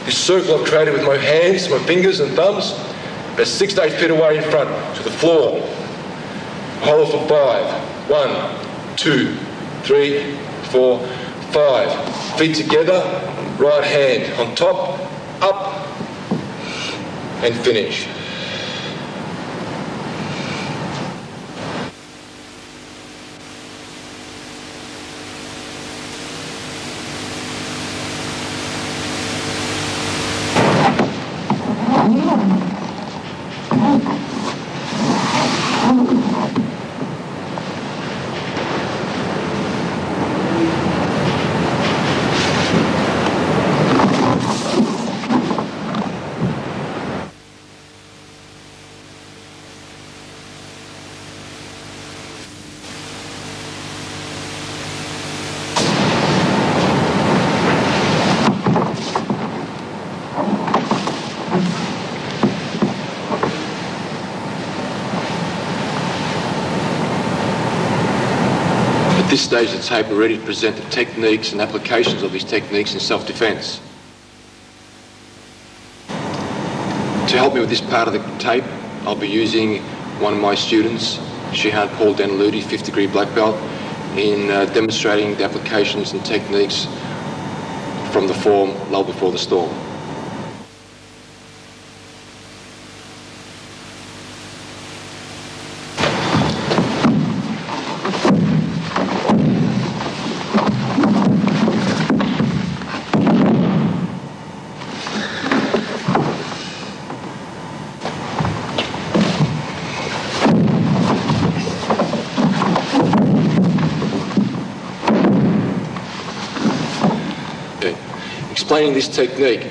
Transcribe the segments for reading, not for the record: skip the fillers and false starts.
This circle I've created with my hands, my fingers and thumbs, about 6 to 8 feet away in front to the floor. Hold for 5. 1, 2, 3, 4, 5. Feet together, right hand on top, up, and finish. At this stage of the tape, we're ready to present the techniques and applications of these techniques in self-defense. To help me with this part of the tape, I'll be using one of my students, Shihan Paul Danaludi, 5th degree black belt, in demonstrating the applications and techniques from the form Lull before the storm. Explaining this technique,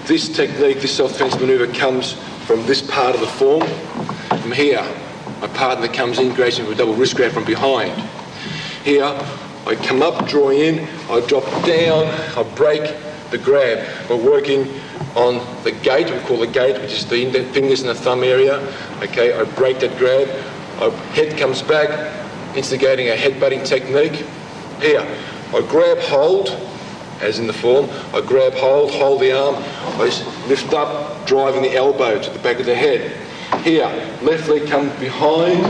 this self-defense maneuver comes from this part of the form. From here, my partner comes in, grabs me with a double wrist grab from behind. Here, I come up, draw in, I drop down, I break the grab. We're working on the gate, we call the gate, which is the fingers and the thumb area. Okay, I break that grab, head comes back, instigating a headbutting technique. Here, I grab hold, as in the form, I grab hold the arm, I lift up, driving the elbow to the back of the head. Here, left leg comes behind,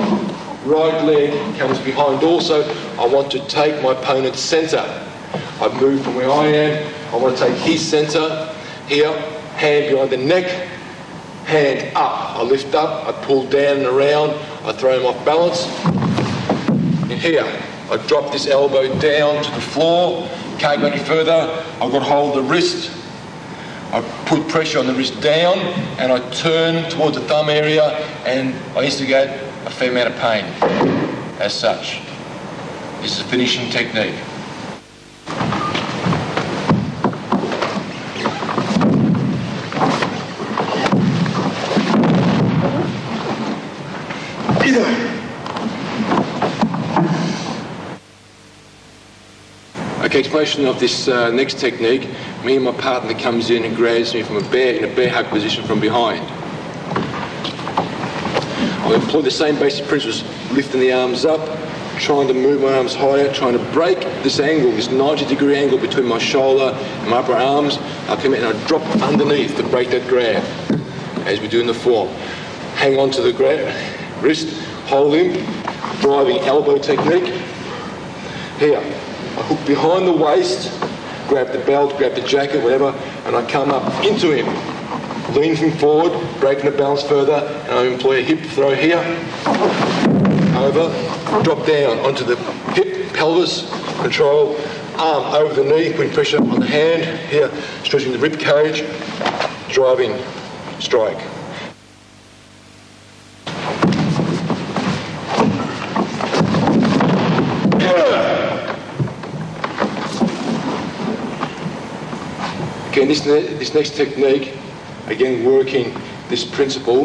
right leg comes behind also. I want to take my opponent's centre. I move from where I am, I want to take his centre. Here, hand behind the neck, hand up. I lift up, I pull down and around, I throw him off balance. And here, I drop this elbow down to the floor. Can't go any further, I've got to hold the wrist. I put pressure on the wrist down and I turn towards the thumb area and I instigate a fair amount of pain as such. This is a finishing technique. Okay, explanation of this next technique. Me and my partner comes in and grabs me in a bear hug position from behind. I'll employ the same basic principles, lifting the arms up, trying to move my arms higher, trying to break this angle, this 90-degree angle between my shoulder and my upper arms. I'll come in and I drop underneath to break that grab, as we do in the form. Hang on to the grab, wrist, hold him, driving elbow technique. Here. I hook behind the waist, grab the belt, grab the jacket, whatever, and I come up into him. Lean him forward, breaking the balance further, and I employ a hip throw here, over, drop down onto the hip, pelvis, control, arm over the knee, putting pressure on the hand, here, stretching the rib cage, driving, strike. Okay, this next technique, again working this principle,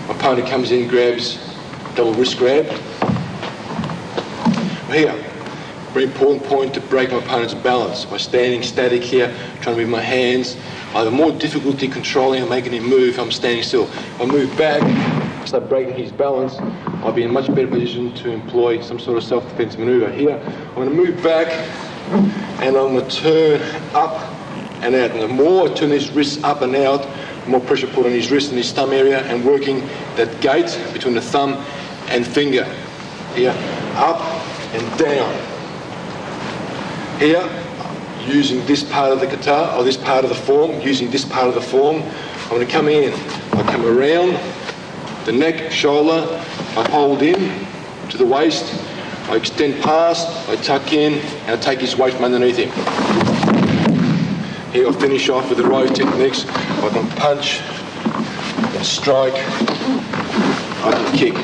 my opponent comes in, grabs, double wrist grab. Here, very important point to break my opponent's balance. By standing static here, trying to move my hands, I have more difficulty controlling and making him move if I'm standing still. If I move back, start breaking his balance, I'll be in a much better position to employ some sort of self-defense maneuver. Here, I'm going to move back and I'm going to turn up and out. And the more I turn his wrists up and out, the more pressure put on his wrist and his thumb area, and working that gate between the thumb and finger. Here, up and down. Here, using this part of the guitar, or this part of the form, using this part of the form, I'm going to come in. I come around the neck, shoulder, I hold in to the waist, I extend past, I tuck in, and I take his weight from underneath him. Here I'll finish off with the rose techniques. I can punch, I can strike, I can kick,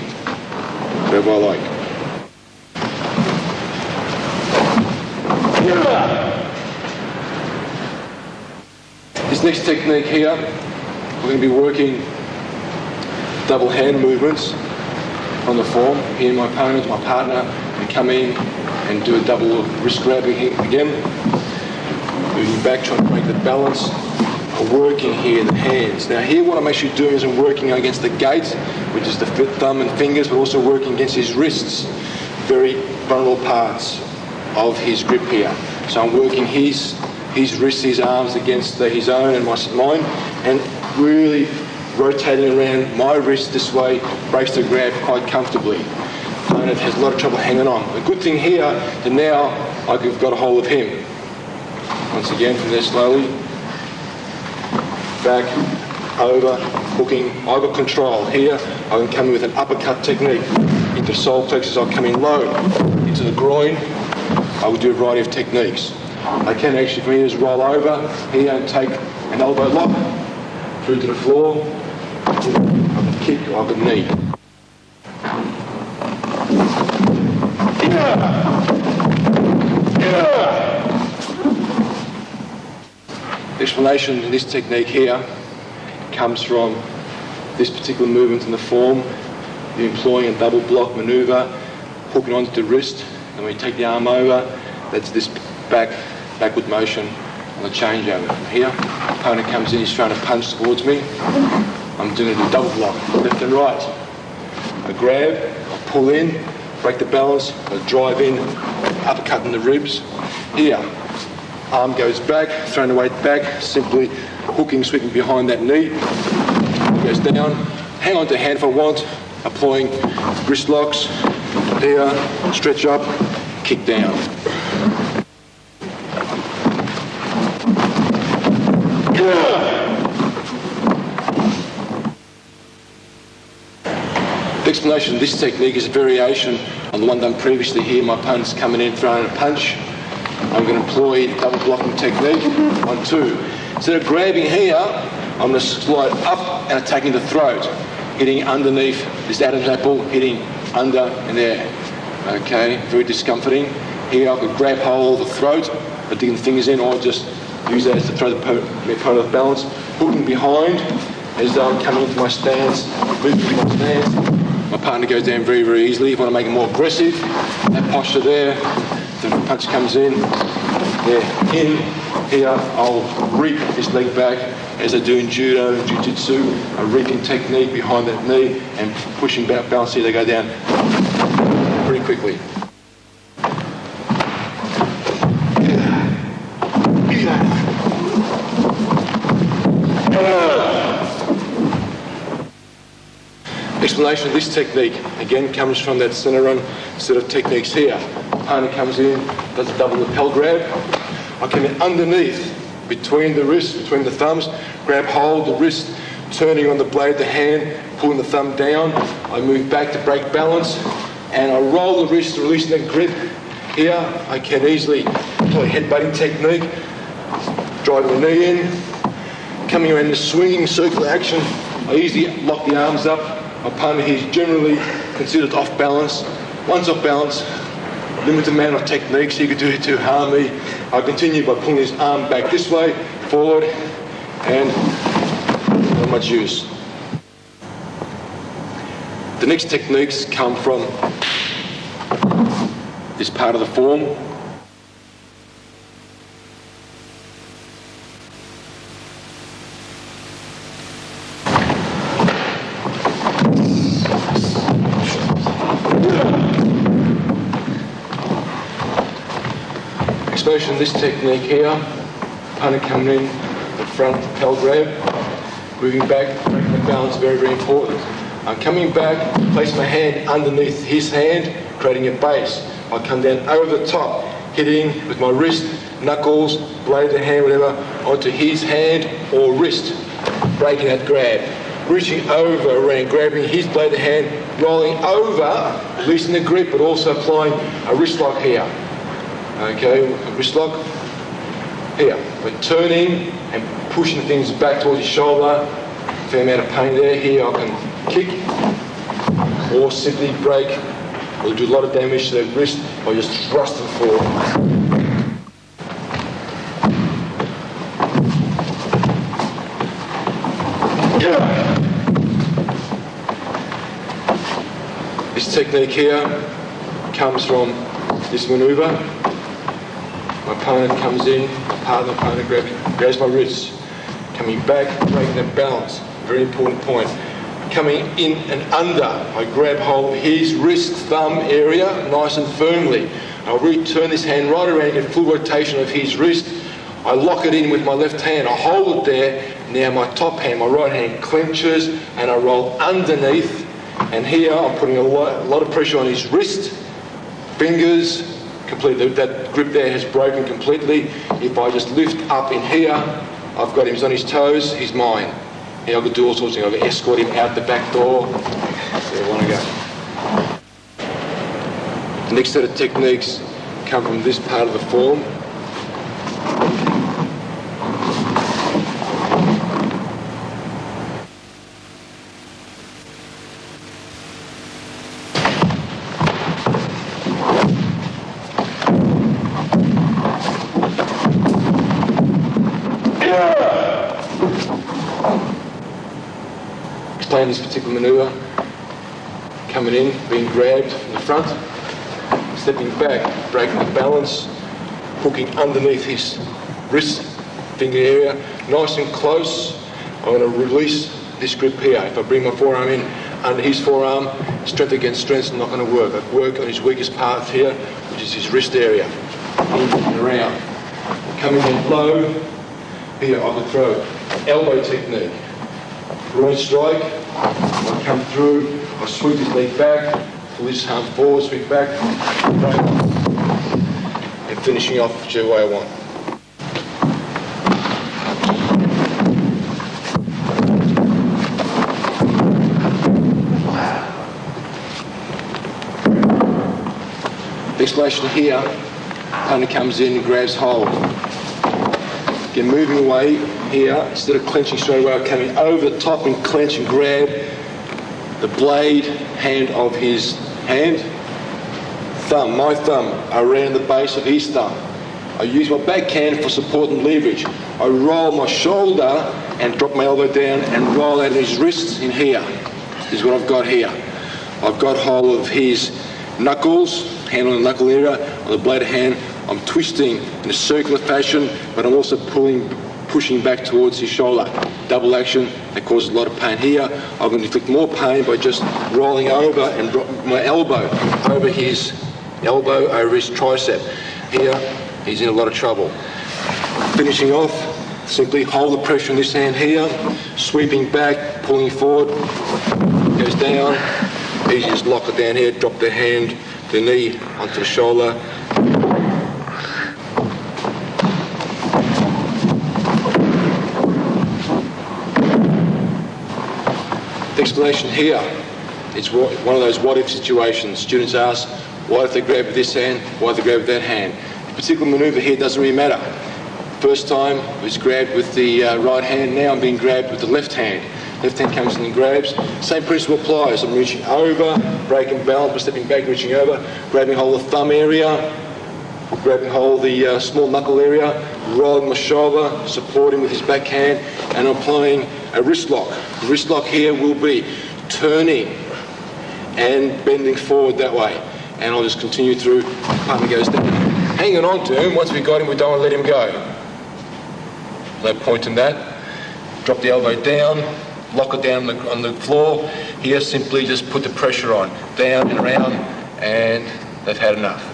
whatever I like. This next technique here, we're going to be working double hand movements on the form. Here my opponent, my partner, can come in and do a double wrist grab again. Moving back, trying to break the balance. I'm working here the hands. Now here what I'm actually doing is I'm working against the gate, which is the thumb and fingers, but also working against his wrists. Very vulnerable parts of his grip here. So I'm working his wrists, his arms against his own and mine, and really rotating around my wrist this way, breaks the grab quite comfortably. And it has a lot of trouble hanging on. The good thing here, that now I've got a hold of him. Once again, from there slowly, back, over, hooking. I've got control. Here, I can come in with an uppercut technique. Into the solar plexus, I'll come in low. Into the groin, I will do a variety of techniques. I can actually, from here, just roll over here and take an elbow lock through to the floor. I can kick, I can knee. The explanation in this technique here comes from this particular movement in the form. You're employing a double block manoeuvre, hooking onto the wrist, and when you take the arm over, that's this backward motion on the changeover. From here, the opponent comes in, he's trying to punch towards me. I'm doing a double block, left and right. I grab, I pull in, break the balance, I drive in, uppercut in the ribs. Here, arm goes back, throwing the weight back, simply hooking, sweeping behind that knee. Goes down, hang on to hand if I want, applying wrist locks. Here, stretch up, kick down. The explanation of this technique is a variation on the one done previously. Here my opponent's coming in, throwing a punch. I'm going to employ double blocking technique. 1, 2. Instead of grabbing here, I'm going to slide up and attacking the throat, hitting underneath this Adam's apple, hitting under and there. Okay, very discomforting. Here I could grab hold of the throat, but digging the fingers in, or just use that as to throw the opponent off balance. Hooking behind as though I'm coming into my stance, moving to my stance. My partner goes down very, very easily. If I want to make it more aggressive, that posture there, the punch comes in, there, in, here, I'll reap this leg back as I do in judo and jiu-jitsu, a reaping technique behind that knee and pushing back, balance here, they go down pretty quickly. Explanation of this technique again comes from that center run set of techniques here. Opponent comes in, does a double lapel grab. I come in underneath, between the wrists, between the thumbs, grab hold, the wrist, turning on the blade of the hand, pulling the thumb down. I move back to break balance, and I roll the wrist, releasing that grip. Here, I can easily employ headbutting technique, driving the knee in, coming around the swinging circular action. I easily lock the arms up. My partner here is generally considered off balance. Once off balance, limited amount of techniques he could do to harm me. I'll continue by pulling his arm back this way, forward, and not much use. The next techniques come from this part of the form. Explanation of this technique here Opponent coming in, the front lapel grab, moving back, breaking the balance, very, very important. I'm coming back, place my hand underneath his hand, creating a base. I come down over the top, hitting with my wrist, knuckles, blade of the hand, whatever, onto his hand or wrist, breaking that grab. Reaching over around, grabbing his blade of hand, rolling over, releasing the grip, but also applying a wrist lock here. Okay, a wrist lock here. But turning and pushing things back towards your shoulder. Fair amount of pain there. Here I can kick or simply break. It'll do a lot of damage to the wrist by just thrusting forward. This technique here comes from this manoeuvre. My opponent comes in, part of the opponent grabs my wrists. Coming back, breaking the balance. Very important point. Coming in and under, I grab hold of his wrist, thumb area, nice and firmly. I'll really turn this hand right around, get full rotation of his wrist. I lock it in with my left hand. I hold it there. Now my top hand, my right hand clenches, and I roll underneath. And here I'm putting a lot of pressure on his wrist, fingers, completely. That grip there has broken completely. If I just lift up in here, I've got him, he's on his toes, he's mine. Here I could do all sorts of things. I could escort him out the back door. Where I want to go. The next set of techniques come from this part of the form. Explain this particular manoeuvre. Coming in, being grabbed from the front, stepping back, breaking the balance, hooking underneath his wrist, finger area, nice and close. I'm going to release this grip here. If I bring my forearm in under his forearm, strength against strength is not going to work. I work on his weakest part here, which is his wrist area. In and around. Coming in low, here I can throw elbow technique. Right strike, I come through, I sweep his leg back, pull his arm forward, sweep back, and finishing off whichever way I want. The explanation here, opponent comes in and grabs hold. Again, moving away here, instead of clenching straight away, I'm coming over the top and clench and grab the blade hand of his hand, thumb, my thumb, around the base of his thumb. I use my backhand for support and leverage. I roll my shoulder and drop my elbow down and roll out of his wrists in here. This is what I've got here. I've got hold of his knuckles, hand on the knuckle area, on the blade of hand. I'm twisting in a circular fashion, but I'm also pushing back towards his shoulder. Double action, that causes a lot of pain here. I'm going to inflict more pain by just rolling over and drop my elbow over his elbow, over his tricep. Here, he's in a lot of trouble. Finishing off, simply hold the pressure in this hand here, sweeping back, pulling forward, goes down. Easy, just lock it down here, drop the hand, the knee onto the shoulder. The explanation here is one of those what-if situations. Students ask, what if they grab with this hand, what if they grab with that hand? The particular manoeuvre here doesn't really matter. First time I was grabbed with the right hand, now I'm being grabbed with the left hand. Left hand comes in and grabs. Same principle applies. I'm reaching over, breaking balance by stepping back, reaching over, grabbing hold of the thumb area, grabbing hold of the small knuckle area, rolling my shoulder, supporting with his backhand, and applying a wrist lock. The wrist lock here will be turning and bending forward that way. And I'll just continue through, partner goes down. Hanging on to him, once we've got him, we don't want to let him go. No point in that. Drop the elbow down, lock it down on the floor. Here, simply just put the pressure on, down and around, and they've had enough.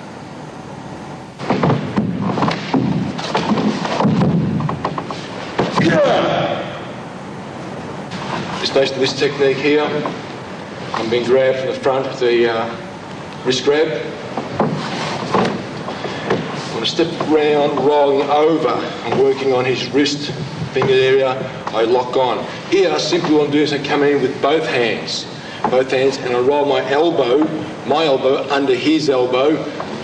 Based on this technique here, I'm being grabbed from the front with the wrist grab. I'm going to step round, rolling over, and working on his wrist, finger area. I lock on. Here, simply what I'm doing is I come in with both hands, and I roll my elbow under his elbow,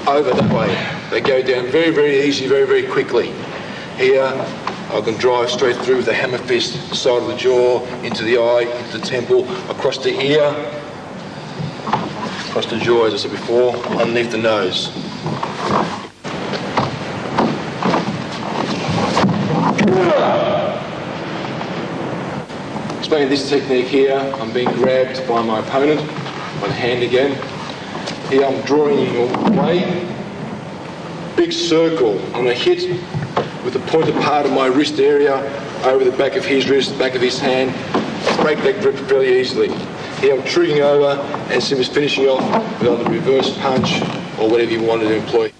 over that way. They go down very, very easy, very, very quickly. Here, I can drive straight through with the hammer fist, side of the jaw, into the eye, into the temple, across the ear, across the jaw, as I said before, underneath the nose. Explaining this technique here, I'm being grabbed by my opponent, by the hand again. Here I'm drawing him away, big circle. I'm going to hit with the pointed part of my wrist area over the back of his wrist, back of his hand, break that grip fairly easily. Here I'm triggering over and simply finishing off with either reverse punch or whatever you wanted to employ.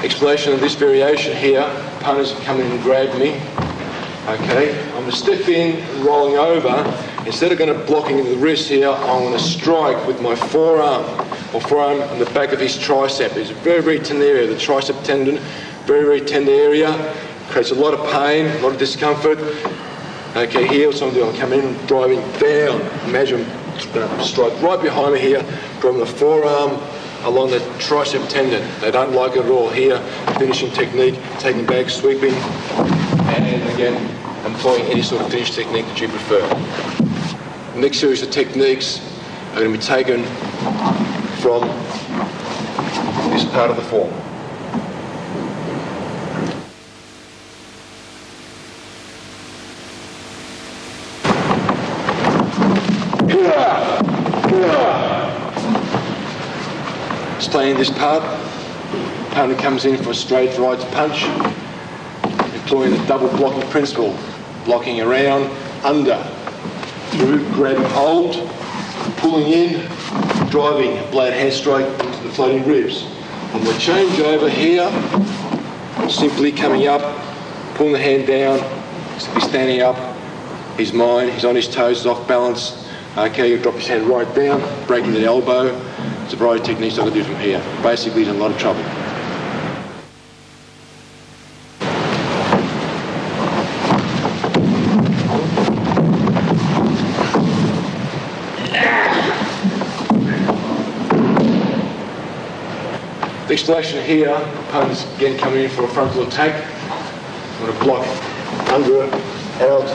Explanation of this variation here, opponents have come in and grabbed me. Okay, I'm going to step in, rolling over. Instead of going to blocking into the wrist here, I'm going to strike with my forearm on the back of his tricep. It's a very, very tender area, the tricep tendon, very, very tender area. Creates a lot of pain, a lot of discomfort. Okay, here, so I'm coming in, driving down. Imagine I'm going to strike right behind me here, driving the forearm along the tricep tendon. They don't like it at all. Here, finishing technique, taking back, sweeping, and again, employing any sort of finish technique that you prefer. The next series of techniques are going to be taken from this part of the form. Explaining this part, the opponent comes in for a straight right punch, employing the double blocking principle, blocking around, under, through, grabbing hold, pulling in, driving a blade hand strike into the floating ribs. On the change over here, simply coming up, pulling the hand down, simply standing up, he's on his toes, he's off balance. Okay, you drop his hand right down, breaking the elbow. It's a variety of techniques I can do from here. Basically, he's in a lot of trouble. The explanation here, opponents again coming in for a frontal attack. I'm going to block under, out.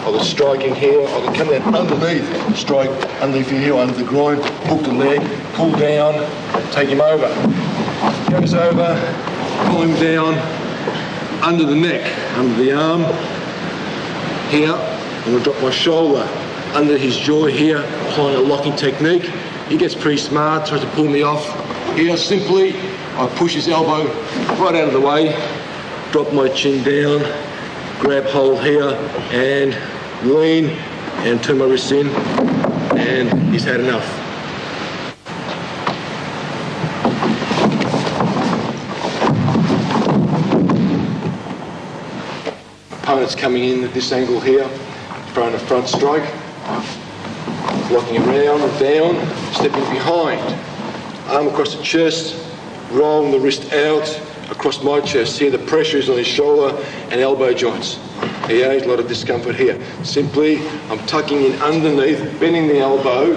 I can strike in here, I can come down underneath, strike underneath here, under the groin, hook the leg, pull down, take him over. Goes over, pull him down, under the neck, under the arm. Here, I'm going to drop my shoulder under his jaw here, applying a locking technique. He gets pretty smart, tries to pull me off. Here, simply, I push his elbow right out of the way, drop my chin down, grab hold here, and lean, and turn my wrists in, and he's had enough. Opponent's coming in at this angle here, throwing a front strike, blocking around, down, stepping behind. Arm across the chest, rolling the wrist out across my chest. Here the pressure is on his shoulder and elbow joints. Here, there's a lot of discomfort here. Simply, I'm tucking in underneath, bending the elbow,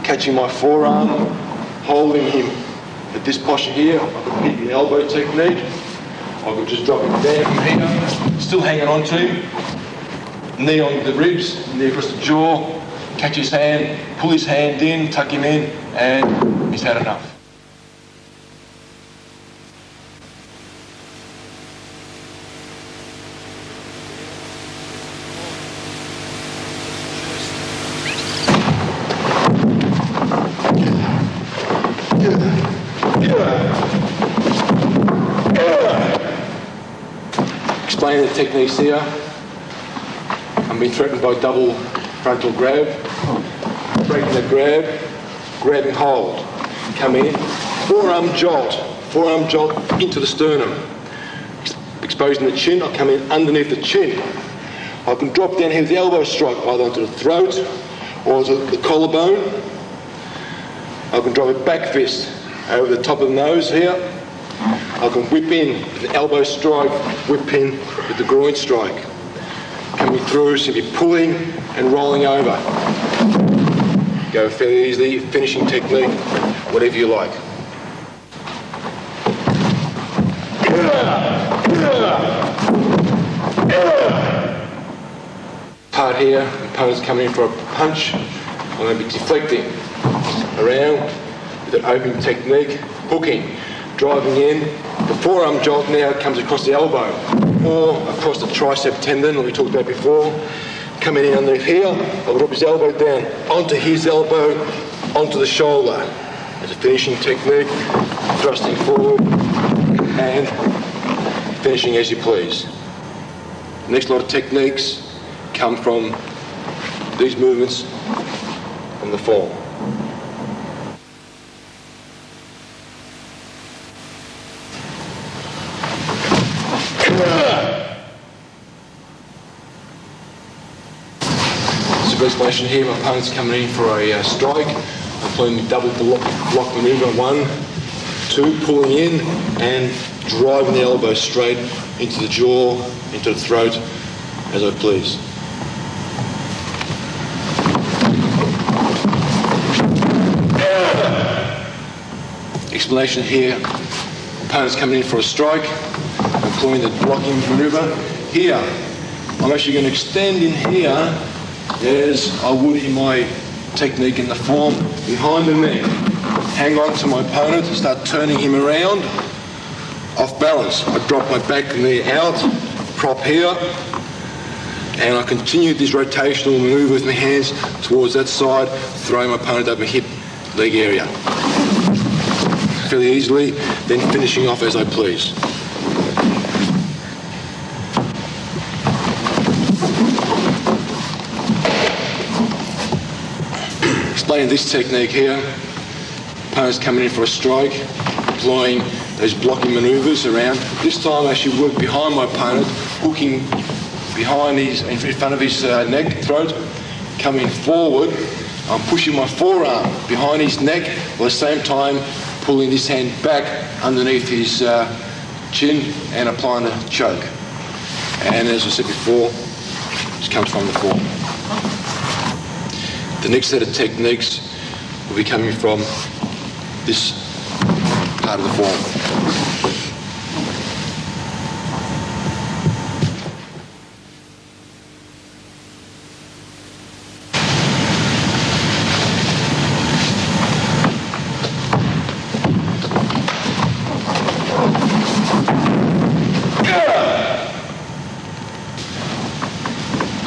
catching my forearm, holding him at this posture here. I can hit the elbow technique. I can just drop him down from here, still hanging on to him. Knee on the ribs, knee across the jaw, catch his hand, pull his hand in, tuck him in, and he's had enough. Explaining the techniques here. I'm being threatened by double frontal grab, breaking the grab, grabbing hold. come in, forearm jolt into the sternum, exposing the chin. I come in underneath the chin. I can drop down here with the elbow strike either onto the throat or onto the collarbone. I can drop a back fist over the top of the nose here. I can whip in with the elbow strike, whip in with the groin strike. Coming through, simply pulling and rolling over. Go fairly easily, finishing technique, whatever you like. Part here, opponent's coming in for a punch. I'm going to be deflecting around with an open technique, hooking, driving in. The forearm jolt now comes across the elbow or across the tricep tendon that we talked about before. Coming in underneath here, I'll drop his elbow down onto his elbow, onto the shoulder. As a finishing technique, thrusting forward and finishing as you please. The next lot of techniques come from these movements from the form. Simple explanation here, my opponent's coming in for a strike. I'm pulling the double block maneuver, 1, 2, pulling in and driving the elbow straight into the jaw, into the throat, as I please. Explanation here, opponent's coming in for a strike. I'm pulling the blocking maneuver. Here, I'm actually going to extend in here as I would in my technique in the form, behind the neck. Hang on to my opponent, start turning him around, off balance. I drop my back knee out, prop here, and I continue this rotational maneuver with my hands towards that side, throwing my opponent over hip, leg area. Fairly easily, then finishing off as I please. Explaining this technique here, opponent's coming in for a strike, deploying those blocking manoeuvres around. This time I actually work behind my opponent, hooking behind in front of his neck, throat, coming forward. I'm pushing my forearm behind his neck, at the same time pulling this hand back underneath his chin and applying a choke. And as I said before, this comes from the form. The next set of techniques will be coming from this part of the form.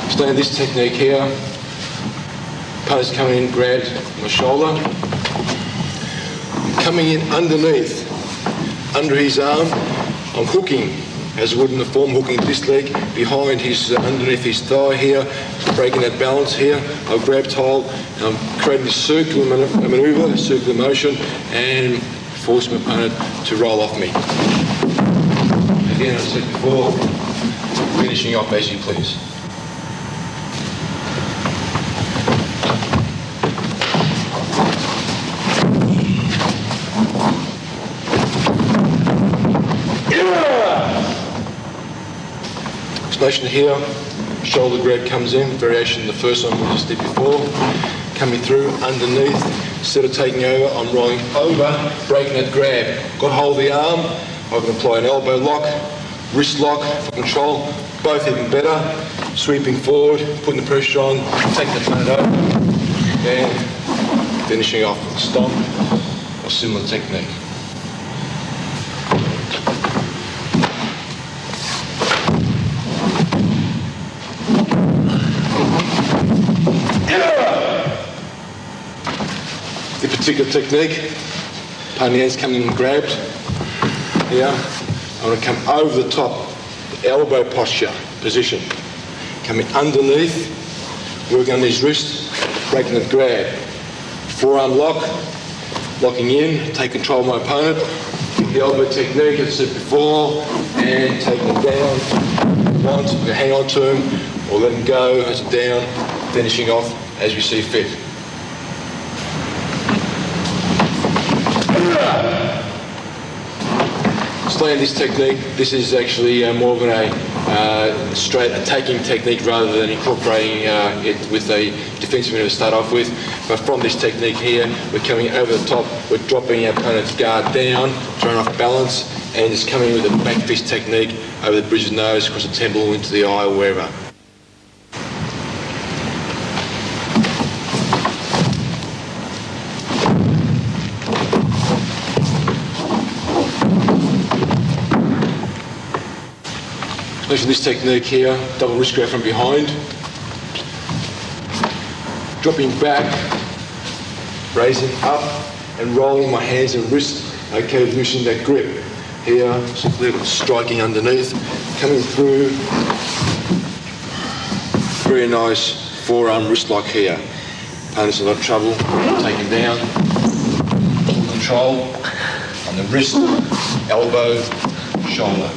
Explain this technique here. Opponent's coming in, grabbed my shoulder. I'm coming in underneath, under his arm. I'm hooking, as I would in the form, hooking this leg behind his, underneath his thigh here, breaking that balance here. I've grabbed hold, and I'm creating this circular manoeuvre, circular motion, and force my opponent to roll off me. Again, as I said before, finishing off as you please. Explanation here, shoulder grab comes in, variation the first one we just did before. Coming through underneath, instead of taking over, I'm rolling over, breaking that grab. Got hold of the arm, I can apply an elbow lock, wrist lock for control, both even better. Sweeping forward, putting the pressure on, taking the opponent over, and finishing off with a stomp or similar technique. The particular technique, opponent hand's coming in and grabbed. Here, I'm going to come over the top, the elbow posture position. Coming underneath, working on his wrist, breaking the grab. Forearm lock, locking in, take control of my opponent. The elbow technique, as I said before, and taking him down. Once we hang on to him, or let him go as a down, finishing off as we see fit. Explain this technique. This is actually more of a straight attacking technique rather than incorporating it with a defensive maneuver to start off with. But from this technique here, we're coming over the top, we're dropping our opponent's guard down, throwing off balance, and just coming with a back fist technique over the bridge of the nose, across the temple, into the eye, or wherever. Especially this technique here, double wrist grab from behind. Dropping back, raising up, and rolling my hands and wrists, okay, loosening that grip. Here, simply striking underneath, coming through. Very nice forearm wrist lock here. Opponent's in a lot of trouble, taken down. Full control on the wrist, elbow, shoulder.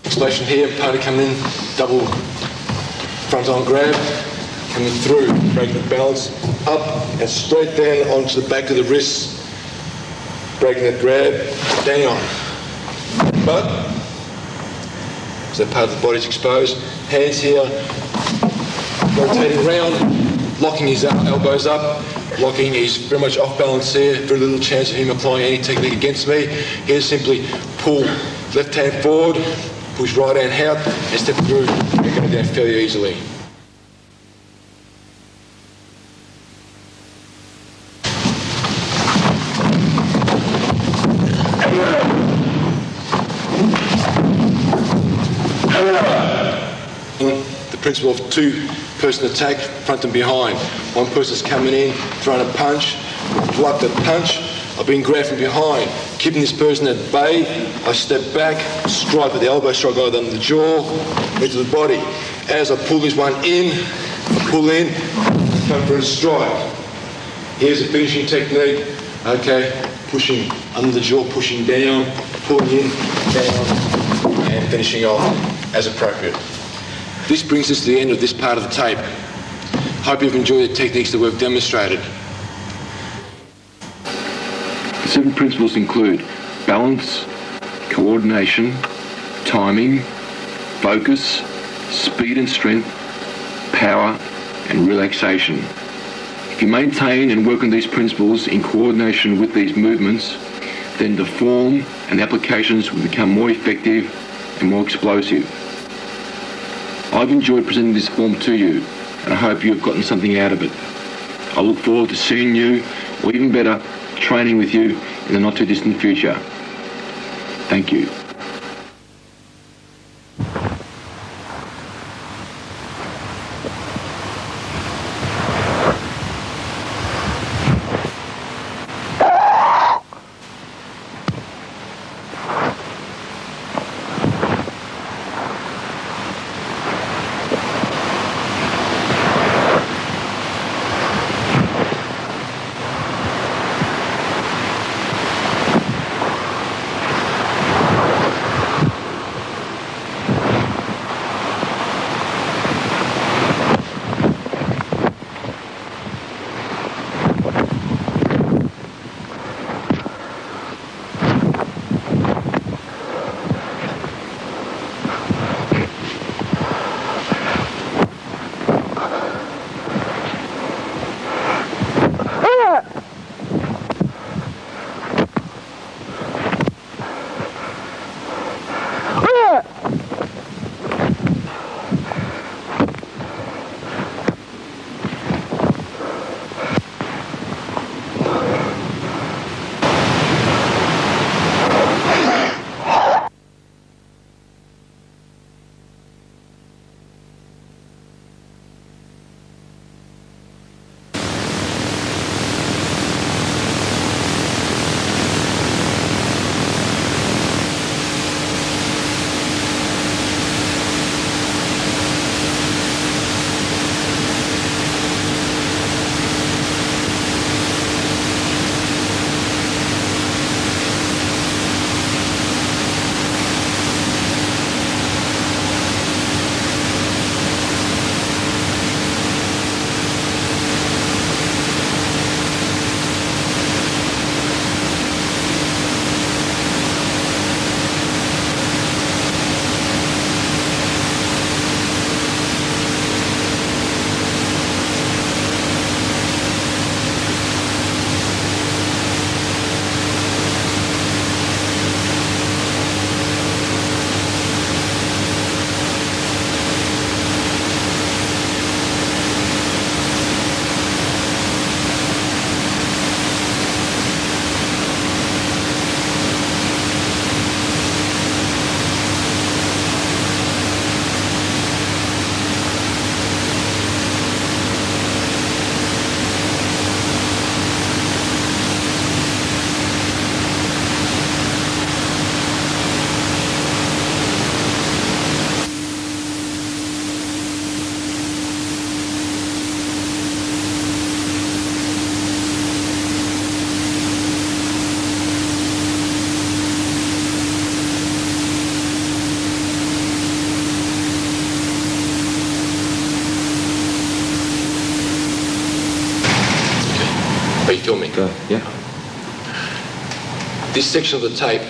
Explosion here, opponent coming in, double front arm grab, coming through, breaking the balance, up and straight down onto the back of the wrist, breaking that grab, down. But, so part of the body's exposed, hands here, rotating around, locking his elbows up, locking, he's very much off balance here, very little chance of him applying any technique against me. Here simply pull left hand forward, push right hand out, and step through, and go down fairly easily. The principle of two-person attack, front and behind. One person's coming in, throwing a punch, block that punch, I've been grabbed from behind, keeping this person at bay. I step back, strike with the elbow, strike either under the jaw, into the body. As I pull this one in, I pull in, come for a strike. Here's a finishing technique. Okay, pushing under the jaw, pushing down, pulling in, down, and finishing off as appropriate. This brings us to the end of this part of the tape. Hope you've enjoyed the techniques that we've demonstrated. The 7 principles include balance, coordination, timing, focus, speed and strength, power, and relaxation. If you maintain and work on these principles in coordination with these movements, then the form and applications will become more effective and more explosive. I've enjoyed presenting this form to you, and I hope you've gotten something out of it. I look forward to seeing you, or even better, training with you in the not too distant future. Thank you. tell me. Go. Yeah. This section of the tape.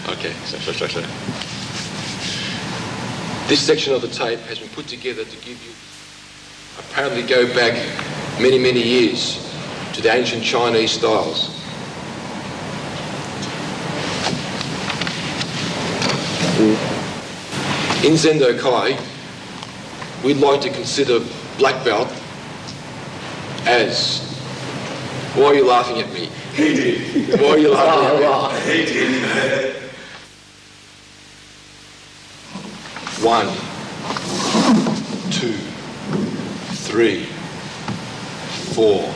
Okay, sorry. This section of the tape has been put together to give you, apparently go back many, many years to the ancient Chinese styles. In Zendo Kai, we'd like to consider black belt as... Why are you laughing at me? He did. Why are you laughing at me? He did. 1, 2, 3, 4,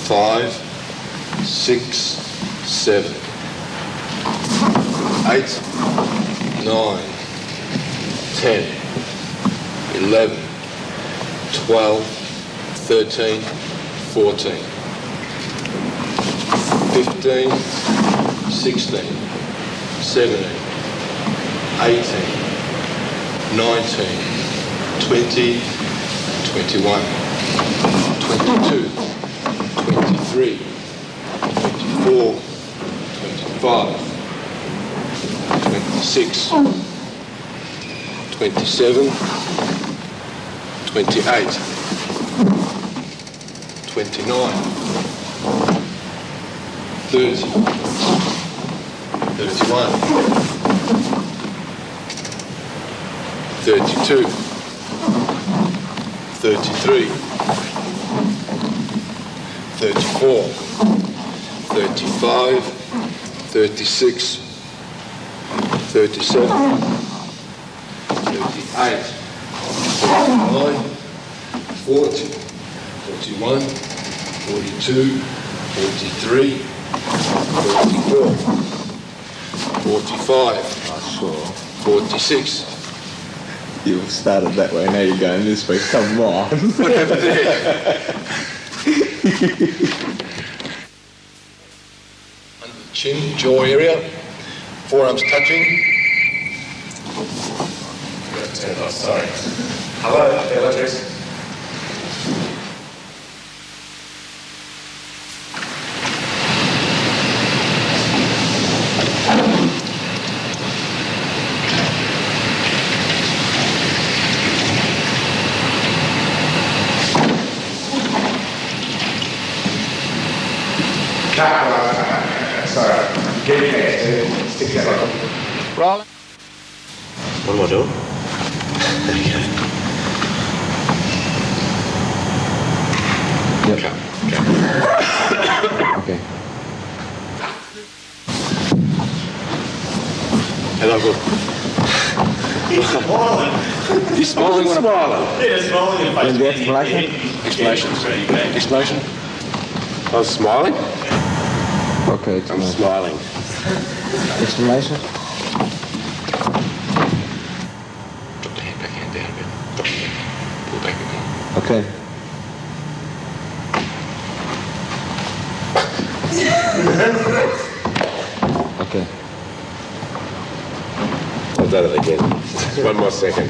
5, 6, 7, 8, 9, 10, 11, 12, 13, 14, 15, 16, 17, 18, 19, 20, 21, 22, 23, 24, 25, 26, 27, 28, 29, 30, 31, 32, 33, 34, 35, 36, 37, 38, 39, 40, 41, 42, 43, 44, 45, 46. You started that way, now you're going this way. Come on. What happened there? Under the chin, jaw area, forearms touching. Oh, sorry. Hello, Beatrice. Sorry. Get in there. Stick that like. Rolling. What am I doing? Yep. Okay. Hello, good. He's smiling. You're smiling when I'm Yeah, smiling in face. And the explanation? Explanation? I was smiling? Okay, I'm smiling. explanation? Drop the hand down a bit. Drop the hand. Pull back a bit. Okay. Okay. I've done it again. One more second.